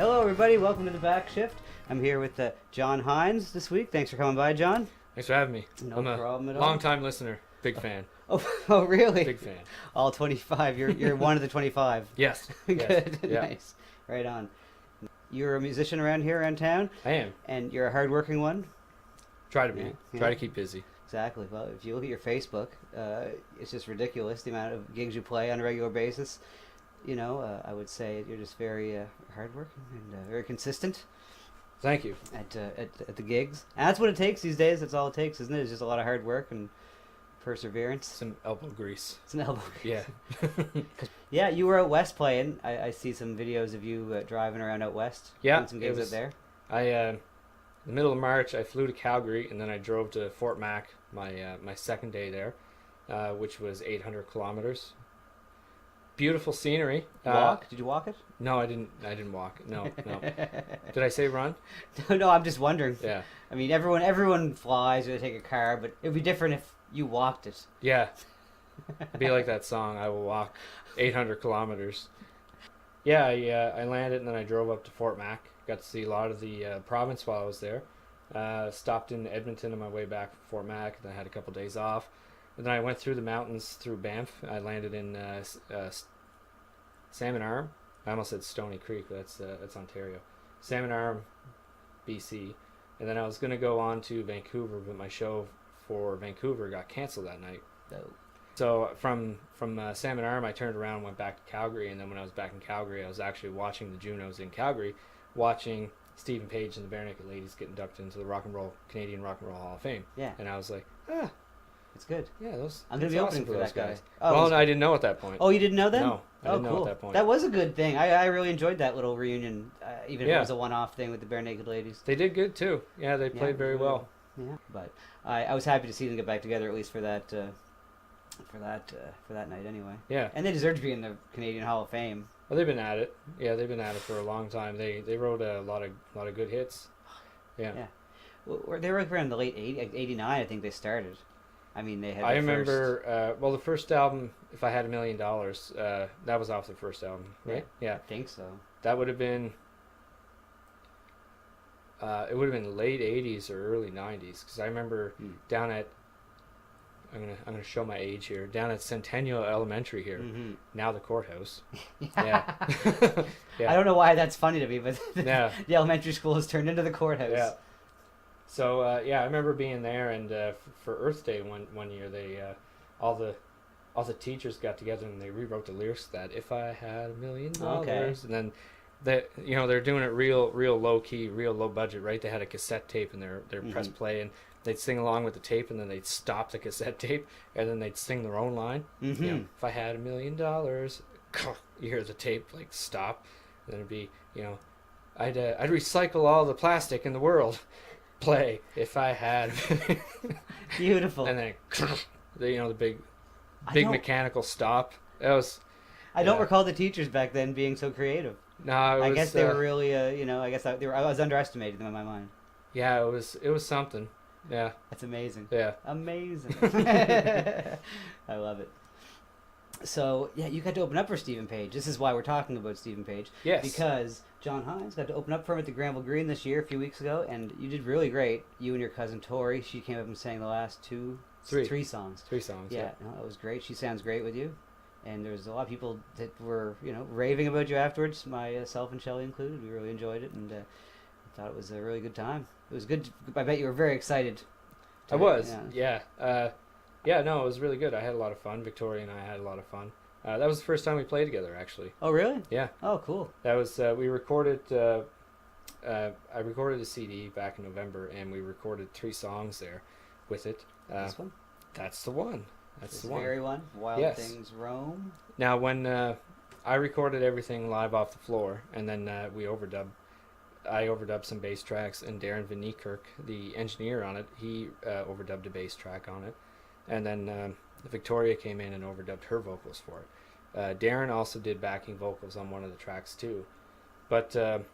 Hello, everybody. Welcome to the Backshift. I'm here with John Hines this week. Thanks for coming by, John. Thanks for having me. No I'm problem at a all. long-time listener. Big fan. Oh, really? Big fan. All 25. You're one of the 25. Yes. Good. Yeah. Nice. Right on. You're a musician around town, I am. and you're a hardworking one. Try to be. Yeah. Try to keep busy. Exactly. Well, if you look at your Facebook, it's just ridiculous the amount of gigs you play on a regular basis. You know, I would say you're just very hardworking and very consistent Thank you. at the gigs. And that's what it takes these days. That's all it takes, isn't it? It's just a lot of hard work and perseverance. Some elbow grease. It's an elbow. Yeah. Yeah, you were out west playing. I see some videos of you driving around out west. Yeah, Doing some gigs out there. in the middle of March, I flew to Calgary, and then I drove to Fort Mac my second day there, which was 800 kilometers. Beautiful scenery. Walk? Did you walk it? No, I didn't walk. No. Did I say run? No, I'm just wondering. Yeah. I mean, everyone flies or they take a car, but it would be different if you walked it. Yeah. Be like that song, I will walk 800 kilometers. Yeah, I landed and then I drove up to Fort Mac. Got to see a lot of the province while I was there. Stopped in Edmonton on my way back from Fort Mac. Then I had a couple days off. And then I went through the mountains through Banff. I landed in Salmon Arm. I almost said Stony Creek, but that's Ontario. Salmon Arm, BC. And then I was going to go on to Vancouver, but my show for Vancouver got canceled that night. Oh. So from Salmon Arm, I turned around and went back to Calgary. And then when I was back in Calgary, I was actually watching the Junos in Calgary, watching Stephen Page and the Bare Naked Ladies get inducted into the Canadian Rock and Roll Hall of Fame. Yeah. And I was like, It's good. yeah, I'm going to be opening for that guy. Oh, well, I didn't know at that point. Oh, you didn't know that? No, I didn't know cool. at that point. That was a good thing. I really enjoyed that little reunion, even if it Yeah. was a one-off thing with the Bare Naked Ladies. They did good too. Yeah, they played very well. Yeah, but I was happy to see them get back together at least for that night anyway. Yeah. And they deserve to be in the Canadian Hall of Fame. Well, they've been at it. Yeah, they've been at it for a long time. They wrote a lot of good hits. Yeah. Yeah. Well, they were around the late 89, I think they started. I mean, they had. I remember. The first album, "If I Had $1 Million," that was off the first album, right? Yeah. I think so. That would have been. It would have been late '80s or early '90s because I remember down at. I'm gonna show my age here. Down at Centennial Elementary here, now the courthouse. Yeah. Yeah. I don't know why that's funny to me, but Yeah. the elementary school has turned into the courthouse. Yeah. So I remember being there, and for Earth Day one year, they all the teachers got together and they rewrote the lyrics to that "If I Had $1 Million," Okay. and then they're doing it real low key, real low budget, right? They had a cassette tape and their press play, and they'd sing along with the tape, and then they'd stop the cassette tape, and then they'd sing their own line. You know, if I had $1 million, you hear the tape like stop, and then it'd be I'd recycle all the plastic in the world. Play if I had. Beautiful. And then the big mechanical stop. That was. I don't recall the teachers back then being so creative. No, I guess they were really I guess I was underestimating them in my mind. Yeah, it was something. Yeah. That's amazing. Yeah. Amazing. I love it. So, yeah, you got to open up for Stephen Page. This is why we're talking about Stephen Page. Yes. Because John Hines got to open up for him at the Granville Green this year, a few weeks ago, and you did really great. You and your cousin Tori, she came up and sang the last three songs. 3 songs. Yeah, no, that was great. She sounds great with you. And there's a lot of people that were, raving about you afterwards, myself and Shelley included. We really enjoyed it, and thought it was a really good time. It was good. I bet you were very excited. I was. Yeah. No, it was really good. I had a lot of fun. Victoria and I had a lot of fun. That was the first time we played together, actually. Oh, really? Yeah. Oh, cool. That was we recorded. I recorded a CD back in November, and we recorded 3 songs there with it. This one? That's the one. That's the one. Very one. Wild Yes. Things Roam. Now, when I recorded everything live off the floor, and then I overdubbed some bass tracks, and Darren Van Niekerk, the engineer on it, he overdubbed a bass track on it. And then Victoria came in and overdubbed her vocals for it. Darren also did backing vocals on one of the tracks too. But that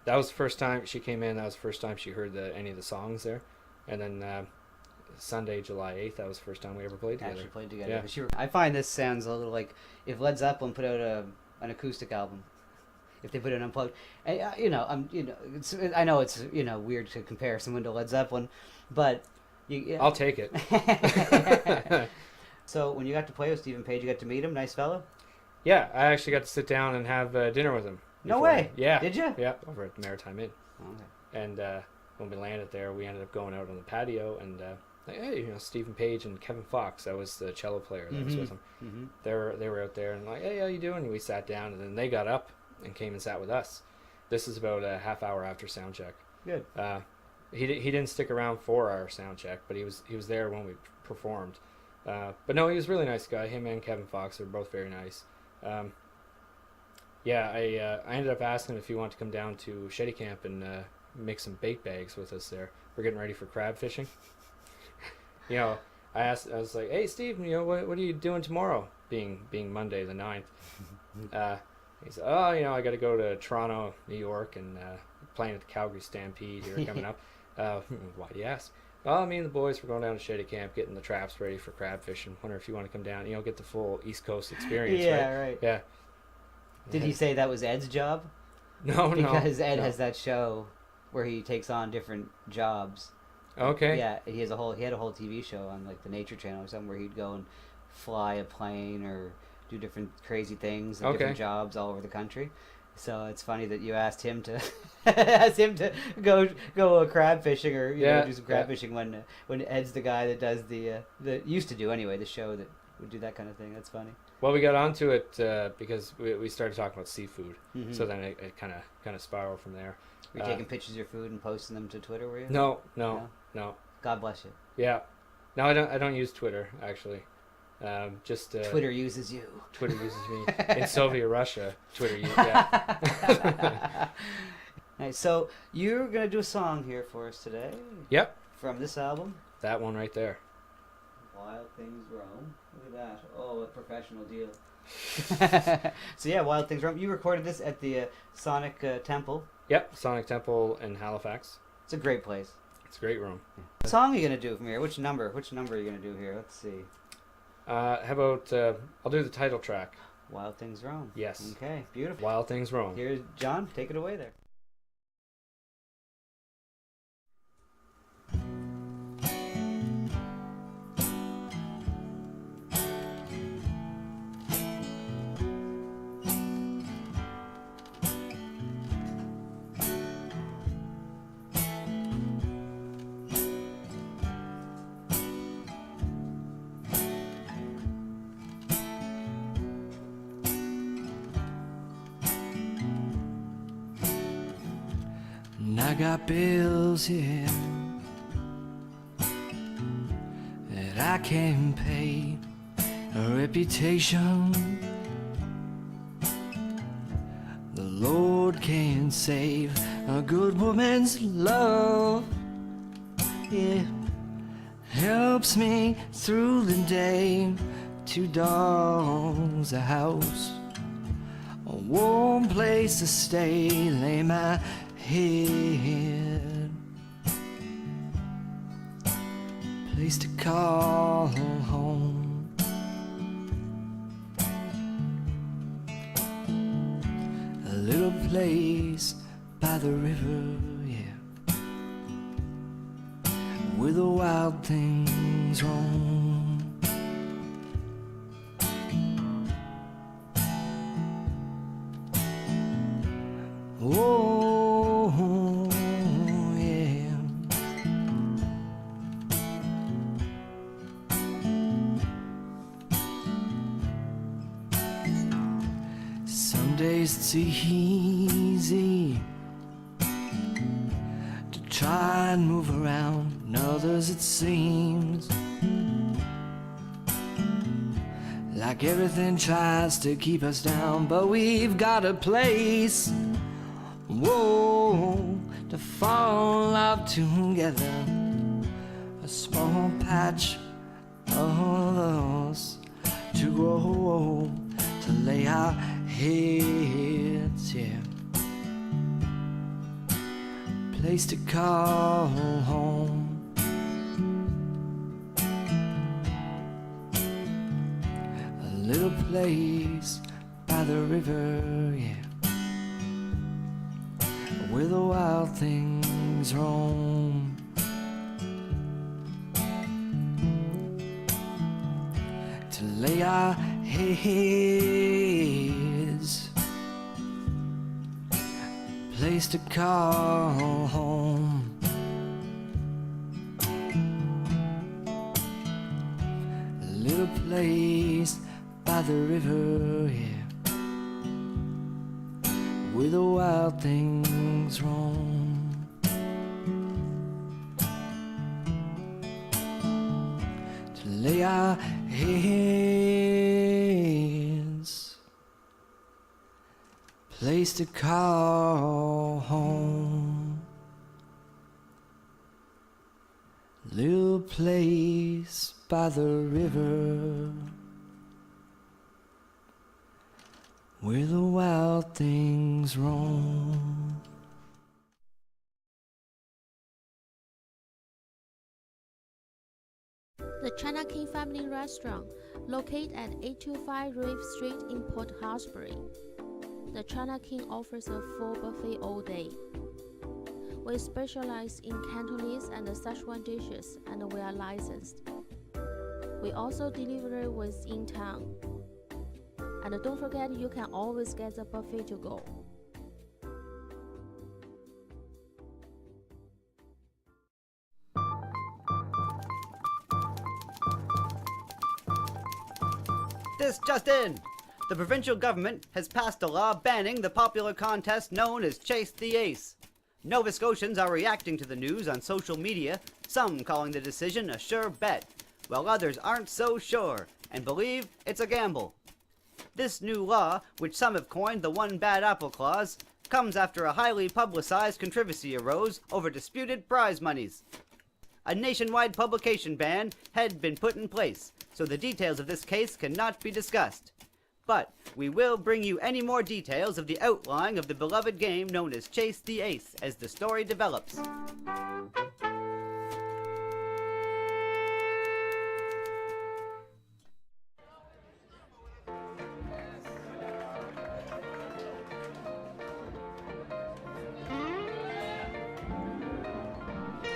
was the first time she came in. That was the first time she heard any of the songs there. And then Sunday, July 8th, that was the first time we ever played together. Actually played together. Yeah. But I find this sounds a little like if Led Zeppelin put out an acoustic album. if they put it unplugged. And, I know it's weird to compare someone to Led Zeppelin, but I'll take it. So when you got to play with Stephen Page, you got to meet him. Nice fellow. Yeah, I actually got to sit down and have dinner with him. No way. Yeah. Did you? Yeah, over at the Maritime Inn. Okay. And when we landed there, we ended up going out on the patio and hey, Stephen Page and Kevin Fox. That was the cello player that was with him. Mm-hmm. They were out there and like, hey, how you doing? And we sat down, and then they got up and came and sat with us. This is about a half hour after sound check. Good. He didn't stick around for our sound check, but he was there when we performed. But no, he was a really nice guy. Him and Kevin Fox are both very nice. Yeah, I ended up asking him if he wanted to come down to Shetty Camp and make some bait bags with us there. We're getting ready for crab fishing. I was like, hey Steve, what are you doing tomorrow? Being Monday the 9th. He said, oh, I got to go to Toronto, New York, and playing at the Calgary Stampede here coming up. Why do you ask? Well, me and the boys were going down to Shetty Camp, getting the traps ready for crab fishing. Wonder if you want to come down, get the full East Coast experience. Yeah, right. Yeah. Did he say that was Ed's job? No, because Ed has that show where he takes on different jobs. Okay. Yeah, he had a whole TV show on like the Nature Channel or something where he'd go and fly a plane or do different crazy things and different jobs all over the country. So it's funny that you asked him to go crab fishing or do some crab fishing when Ed's the guy that does that used to do anyway, the show that would do that kind of thing. That's funny. Well, we got onto it because we started talking about seafood. Mm-hmm. So then it kind of spiraled from there. Were you taking pictures of your food and posting them to Twitter? Were you? No. God bless you. Yeah. No, I don't use Twitter actually. Just Twitter uses you. Twitter uses me. In Soviet Russia, Twitter uses yeah. Nice. So you're gonna do a song here for us today. Yep. From this album. That one right there. Wild Things Roam. Look at that. Oh, a professional deal. So yeah, Wild Things Roam. You recorded this at the Sonic Temple. Yep, Sonic Temple in Halifax. It's a great place. It's a great room. What song are you gonna do from here? Which number? Which number are you gonna do here? Let's see. How about I'll do the title track. Wild Things Roam. Yes. Okay, beautiful. Wild Things Roam. Here's John. Take it away there. I got bills here that I can't pay, a reputation the Lord can't save, a good woman's love, yeah, helps me through the day. 2 dogs, a house, a warm place to stay, lay my head, place to call home, a little place by the river, yeah, where the wild things roam. Oh, yeah. Some days it's easy to try and move around, and others it seems like everything tries to keep us down, but we've got a place, whoa, to fall out together, a small patch of us to grow, to lay our heads, yeah, place to call home. A little place by the river, yeah, where the wild things roam. To lay our heads, place to call home. A little place by the river, yeah, where the wild things roam. To lay our heads, place to call home. Little place by the river, where the wild things roam. The China King Family Restaurant, located at 825 Reeve Street in Port Hawkesbury. The China King offers a full buffet all day. We specialize in Cantonese and Szechuan dishes, and we are licensed. We also deliver within town. And don't forget, you can always get the buffet to go. This just in! The provincial government has passed a law banning the popular contest known as Chase the Ace. Nova Scotians are reacting to the news on social media, some calling the decision a sure bet, while others aren't so sure and believe it's a gamble. This new law, which some have coined the One Bad Apple Clause, comes after a highly publicized controversy arose over disputed prize monies. A nationwide publication ban had been put in place, so the details of this case cannot be discussed. But we will bring you any more details of the outline of the beloved game known as Chase the Ace as the story develops.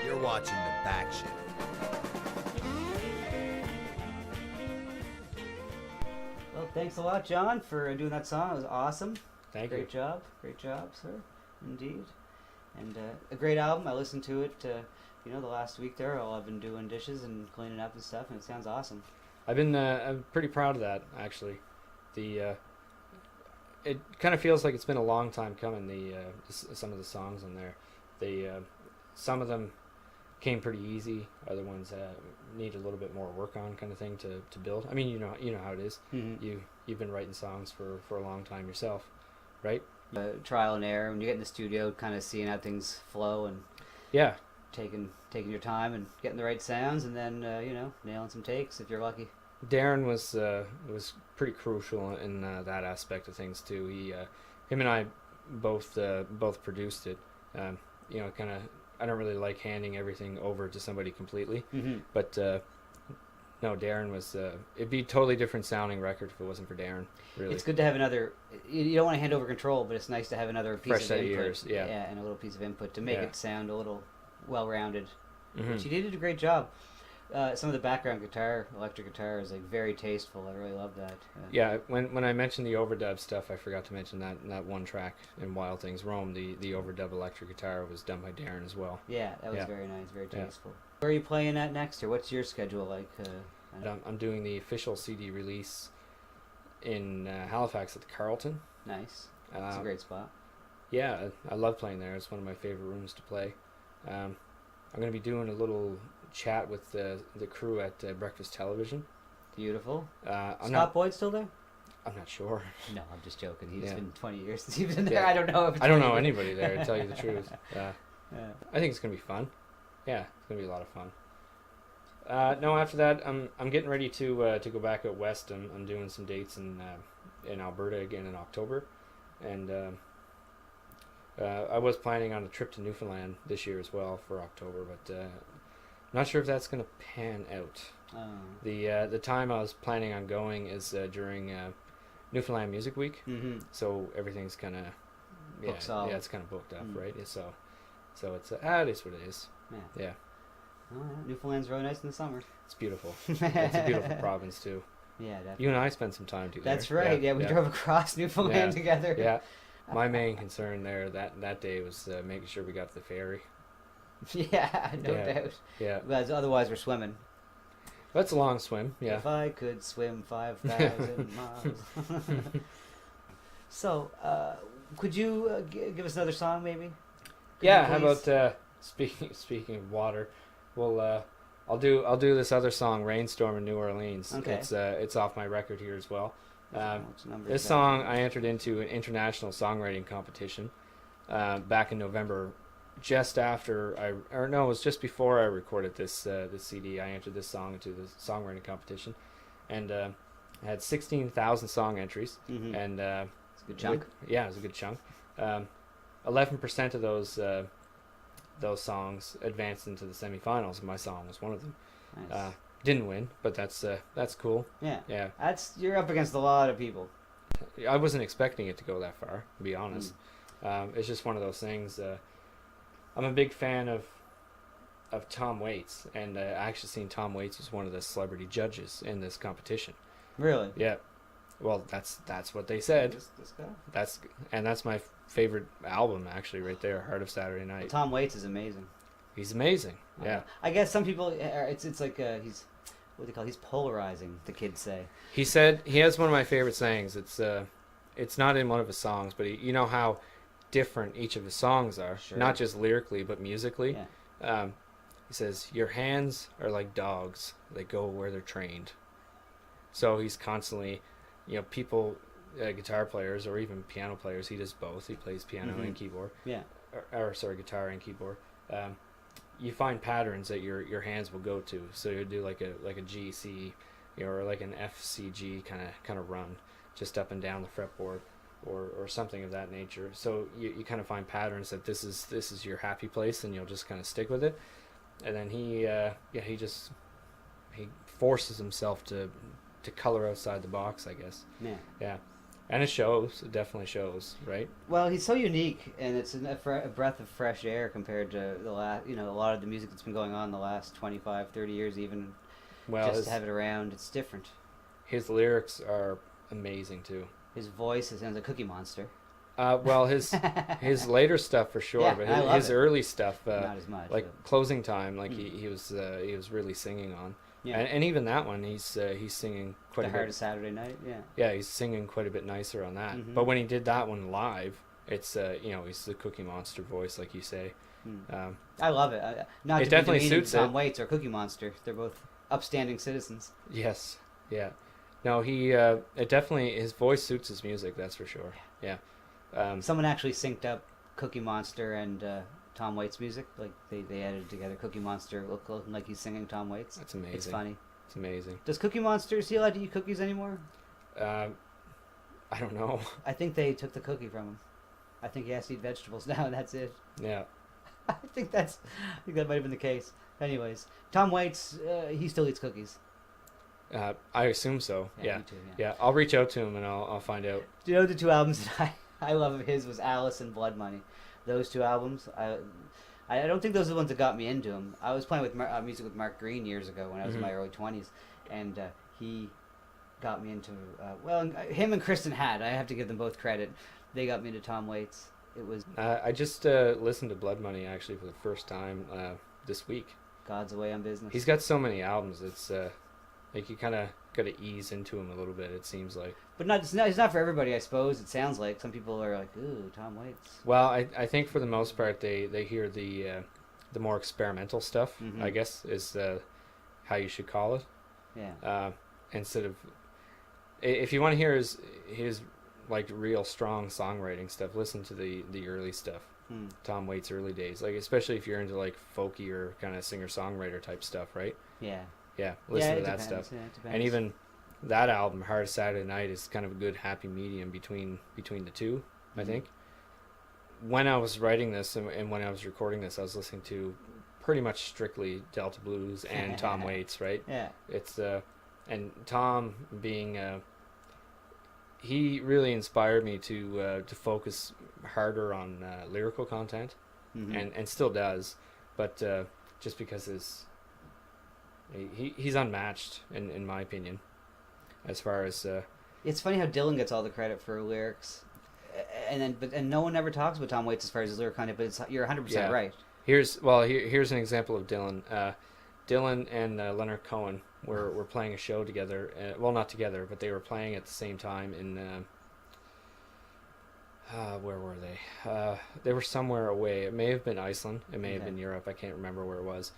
You're watching the Backshift. Well, thanks a lot, John, for doing that song. It was awesome. Thank you. Great job, sir. Indeed. And a great album. I listened to it, the last week there. While I've been doing dishes and cleaning up and stuff, and it sounds awesome. I'm pretty proud of that, actually. It kind of feels like it's been a long time coming. Some of the songs on there, some of them came pretty easy. Other ones need a little bit more work on, kind of thing, to build. I mean, you know how it is. Mm-hmm. You've been writing songs for a long time yourself, right? Trial and error. When you get in the studio, kind of seeing how things flow and Yeah. taking your time and getting the right sounds, and then nailing some takes if you're lucky. Darren was pretty crucial in that aspect of things too. Him and I both produced it. Kind of. I don't really like handing everything over to somebody completely, but no, Darren was. It'd be a totally different sounding record if it wasn't for Darren. Really, It's good to have another. You don't want to hand over control, but it's nice to have another piece Fresh of set of input. ears, yeah. And a little piece of input to make Yeah. it sound a little well-rounded. Mhm. She did a great job. Some of the background guitar, electric guitar, is like very tasteful. I really love that. Yeah, when I mentioned the overdub stuff, I forgot to mention that one track in Wild Things Roam. The overdub electric guitar was done by Darren as well. Yeah, that was Yeah. very nice, very Yeah. tasteful. Where are you playing at next, or what's your schedule like? I'm doing the official CD release in Halifax at the Carlton. Nice. It's a great spot. Yeah, I love playing there. It's one of my favorite rooms to play. I'm going to be doing a little chat with the crew at Breakfast Television. Beautiful. I'm Scott Boyd's still there? not sure. No, I'm just joking. He's Yeah. been 20 years since he's been there. Yeah. I don't know if it's I don't 20 know years. anybody there, to tell you the truth. Yeah. I think it's going to be fun. Yeah, it's going to be a lot of fun. No, after that, I'm getting ready to go back out west. I'm doing some dates in Alberta again in October, and I was planning on a trip to Newfoundland this year as well for October, but not sure if that's going to pan out. The time I was planning on going is during Newfoundland Music Week, Mm-hmm. so everything's kind of book solid. Yeah, it's kind of booked up, right? So it's it is what it is. Yeah. Yeah, Oh, yeah. Newfoundland's really nice in the summer. it's beautiful. It's a beautiful province too. Yeah, definitely. You and I spent some time together. That's right. Yeah, we drove across Newfoundland together. Yeah. My main concern there that day was making sure we got to the ferry. Yeah, no doubt. Yeah. But otherwise, we're swimming. That's a long swim. Yeah. If I could swim 5,000 miles. So, could you give us another song, maybe? Yeah. How about speaking of water? Well, I'll do this other song, "Rainstorm in New Orleans." Okay. It's off my record here as well. What's the number This is that? song I entered into an international songwriting competition back in November, just after it was just before I recorded this CD. I entered this song into the songwriting competition, and I had 16,000 song entries, and It's a good chunk. it was a good chunk. 11% of those songs advanced into the semifinals, and my song was one of them. Nice. Didn't win, but that's cool. Yeah. Yeah, You're up against a lot of people. I wasn't expecting it to go that far, to be honest. It's just one of those things. I'm a big fan of Tom Waits, and I actually seen Tom Waits was one of the celebrity judges in this competition. Really? Yeah. Well, that's what they said. This guy? That's my favorite album actually, right there, Heart of Saturday Night. Well, Tom Waits is amazing. He's amazing. Yeah. I guess some people, it's like he's, what do they call it? He's polarizing, the kids say. He said he has one of my favorite sayings. It's not in one of his songs, but you know how different each of his songs are, Sure. not just lyrically but musically. Yeah. He says, "Your hands are like dogs; they go where they're trained." So he's constantly, people, guitar players or even piano players. He does both. He plays piano and keyboard. Yeah. Or guitar and keyboard. You find patterns that your hands will go to. So you do like a G C, or like an F C G kind of run, just up and down the fretboard, or something of that nature. So you kind of find patterns that this is your happy place, and you'll just kind of stick with it. And then he forces himself to color outside the box, I guess. Yeah. Yeah. And it shows. It definitely shows, right? Well, he's so unique, and it's a breath of fresh air compared to a lot of the music that's been going on the last 25, 30 years even. Well, Just to have it around, it's different. his lyrics are amazing too. His voice sounds like Cookie Monster. Well, his later stuff for sure, Yeah, but I love his it. early stuff, Not as much. like but- Closing Time, like he was really singing on. yeah. And even that one, he's singing quite The a Heart bit. of Saturday Night, yeah. Yeah, he's singing quite a bit nicer on that. Mhm. But when he did that one live, it's he's the Cookie Monster voice, like you say. Mm. I love it. Not It to definitely be demeaning suits to Tom it. Waits or Cookie Monster. They're both upstanding citizens. Yes, yeah. No, it definitely, his voice suits his music, that's for sure. Yeah. Someone actually synced up Cookie Monster and Tom Waits' music. Like they edited together. Cookie Monster looking like he's singing Tom Waits. That's amazing. It's funny. It's amazing. Does Cookie Monster, is he allowed to eat cookies anymore? I don't know. I think they took the cookie from him. I think he has to eat vegetables now, and that's it. Yeah. I think that might have been the case. Anyways, Tom Waits, he still eats cookies. I assume so. Yeah. Me too, Yeah. I'll reach out to him and I'll find out. Do you know the two albums that I love of his was Alice and Blood Money? Those two albums, I don't think those are the ones that got me into him. I was playing with music with Mark Green years ago when I was in my early 20s, and he got me into, him and Kristen Hadd, I have to give them both credit. They got me into Tom Waits. It was I just listened to Blood Money actually for the first time this week. God's Away on Business. He's got so many albums. It's like you kind of got to ease into him a little bit. It seems like. But it's not for everybody, I suppose. It sounds like some people are like, "Ooh, Tom Waits." Well, I think for the most part they hear the more experimental stuff. Mhm. I guess is how you should call it. Yeah. Instead of, if you want to hear his like real strong songwriting stuff, listen to the early stuff. Tom Waits' early days, like especially if you're into like folky or kind of singer-songwriter type stuff, right? Yeah. Yeah, listen it to that depends. stuff. Yeah, it depends. And even that album, Heart of Saturday Night, is kind of a good happy medium between the two, I think. When I was writing this and when I was recording this, I was listening to pretty much strictly Delta Blues and Tom Waits, right? Yeah. It's and Tom being he really inspired me to focus harder on lyrical content, and still does, but just because he's unmatched in my opinion, as far as It's funny how Dylan gets all the credit for lyrics, and no one ever talks about Tom Waits as far as his lyric content. But you're 100% right. Here's an example of Dylan. Dylan and Leonard Cohen were playing a show together. Well, not together, but they were playing at the same time in. Where were they? They were somewhere away. It may have been Iceland. It may have been Europe. I can't remember where it was.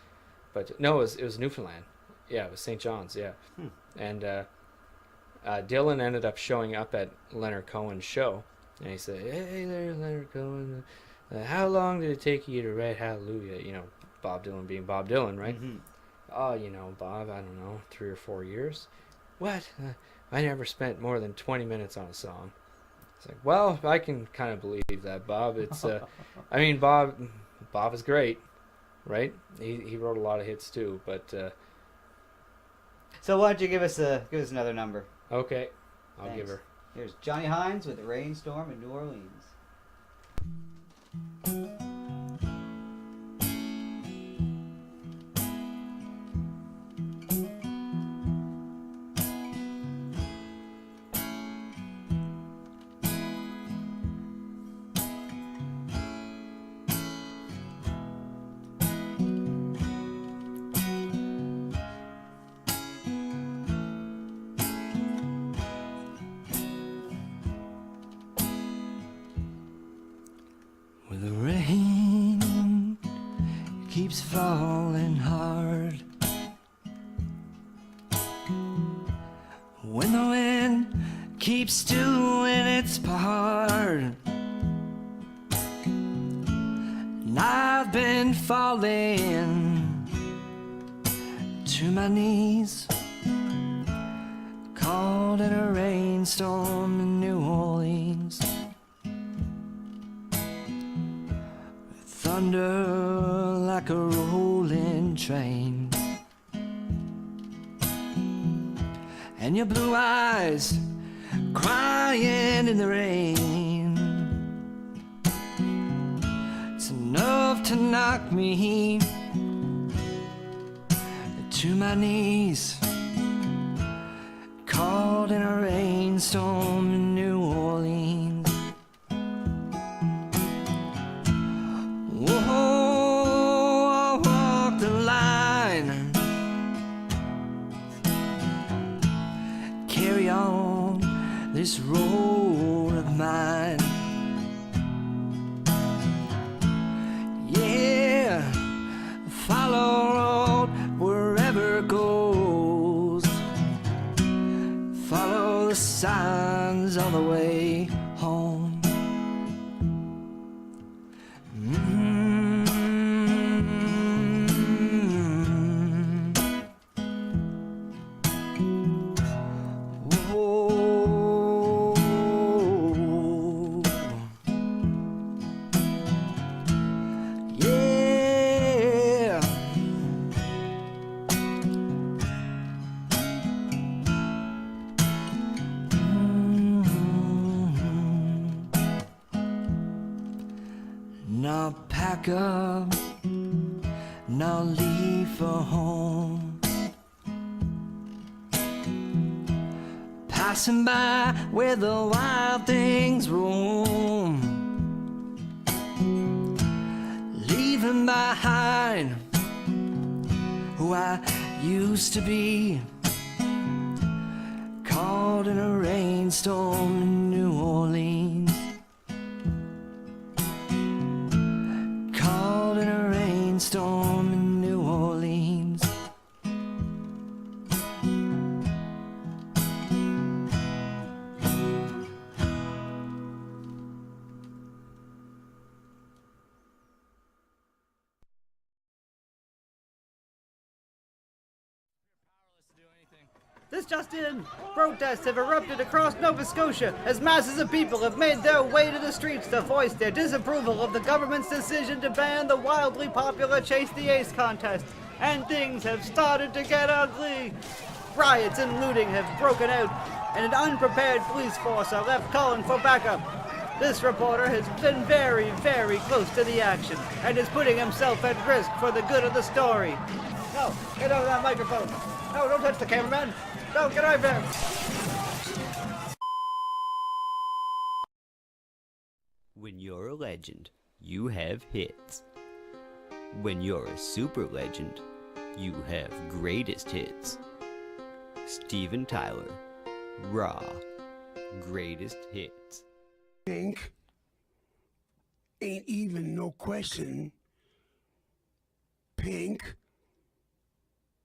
But no, it was Newfoundland. Yeah, it was St. John's. Yeah, and Dylan ended up showing up at Leonard Cohen's show, and he said, "Hey there, Leonard Cohen. How long did it take you to write Hallelujah?" You know, Bob Dylan being Bob Dylan, right? Oh, you know, Bob, I don't know, 3 or 4 years. What? I never spent more than 20 minutes on a song. It's like, well, I can kind of believe that, Bob. It's, I mean, Bob is great, right? He wrote a lot of hits too, but. So why don't you give us another number? Okay, I'll Thanks. give her. Here's Johnny Hines with Rainstorm in New Orleans. Well, the rain keeps falling hard. When the wind keeps doing its part, and I've been falling to my knees, caught in a rainstorm in New Orleans. Thunder like a rolling train, and your blue eyes crying in the rain. It's enough to knock me to my knees, caught in a rainstorm in New Orleans. Whoa, I walk the line, carry on this road of mine. Yeah, follow road wherever it goes, follow the signs all the way home. Now pack up, now leave for home. Passing by where the wild things roam, leaving behind who I used to be, caught in a rainstorm in New Orleans. Caught in a rainstorm in New Orleans. This just in! Protests have erupted across Nova Scotia as masses of people have made their way to the streets to voice their disapproval of the government's decision to ban the wildly popular Chase the Ace contest. And things have started to get ugly. Riots and looting have broken out. and an unprepared police force are left calling for backup. This reporter has been very, very close to the action and is putting himself at risk for the good of the story. No, get out of that microphone. No, don't touch the cameraman. No, get out of there. When you're a legend, you have hits. When you're a super legend, you have greatest hits. Steven Tyler, Raw, greatest hits. Pink ain't even no question. Pink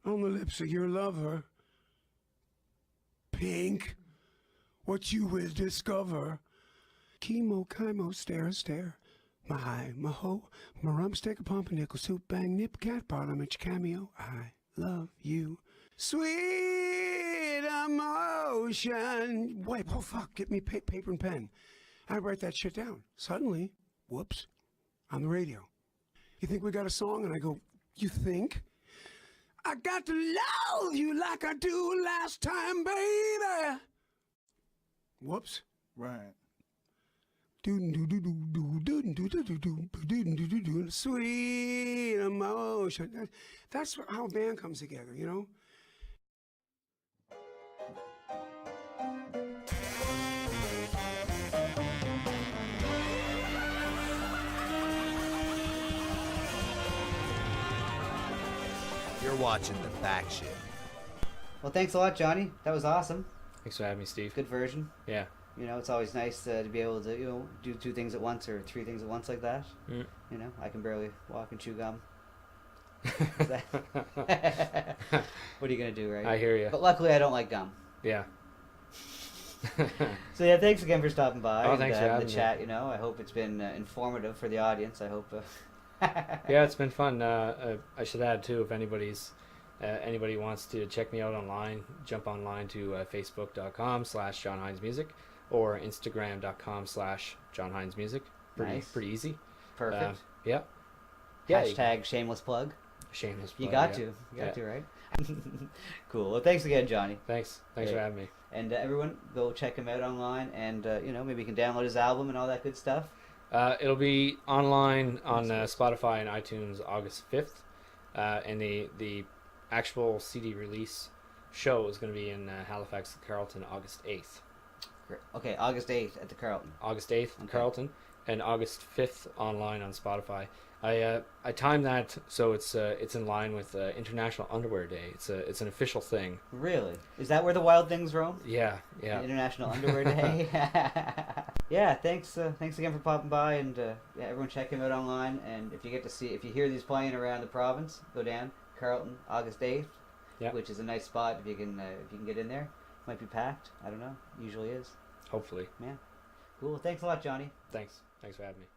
on the lips of your lover. Pink, what you will discover. Chemo, chymo, stare, stare. My high, my ho, my rump stick, a pumpernickel, soup, bang, nip, cat, parliament, cameo. I love you. Sweet emotion. Wait, oh fuck, get me paper and pen. I write that shit down. Suddenly, whoops, on the radio. You think we got a song? And I go, you think? I got to love you like I do last time, baby. Whoops. Right. Sweet emotion. That's how a band comes together, you know? You're watching the Backshift. Well, thanks a lot, Johnny. That was awesome. Thanks for having me, Steve. Good version. Yeah. You know, it's always nice to be able to, do two things at once or three things at once like that. Mm. You know, I can barely walk and chew gum. What are you going to do, right? I hear you. But luckily, I don't like gum. Yeah. So, yeah, thanks again for stopping by. Oh, thanks for having the me. chat, I hope it's been informative for the audience. I hope... Yeah, it's been fun. I should add, too, if anybody wants to check me out online, jump online to facebook.com/John Hines Music or instagram.com/John Hines Music. Pretty easy. Perfect. Yeah. Hashtag shameless plug. Shameless plug. You got to, right? Cool. Well, thanks again, Johnny. Thanks for having me. And everyone, go check him out online, and maybe you can download his album and all that good stuff. It'll be online on Spotify and iTunes August 5th, and the actual CD release show is going to be in Halifax, Carleton, August 8th. Great. Okay, August 8th at the Carleton. August 8th in Carleton, and August 5th online on Spotify. I timed that so it's in line with International Underwear Day. It's an official thing. Really? Is that where the wild things roam? Yeah. International Underwear Day. Yeah. Thanks again for popping by, and everyone check him out online. And if you hear these playing around the province, go down Carleton, August 8th, which is a nice spot if you can get in there. Might be packed. I don't know. Usually is. Hopefully. Yeah. Cool. Thanks a lot, Johnny. Thanks for having me.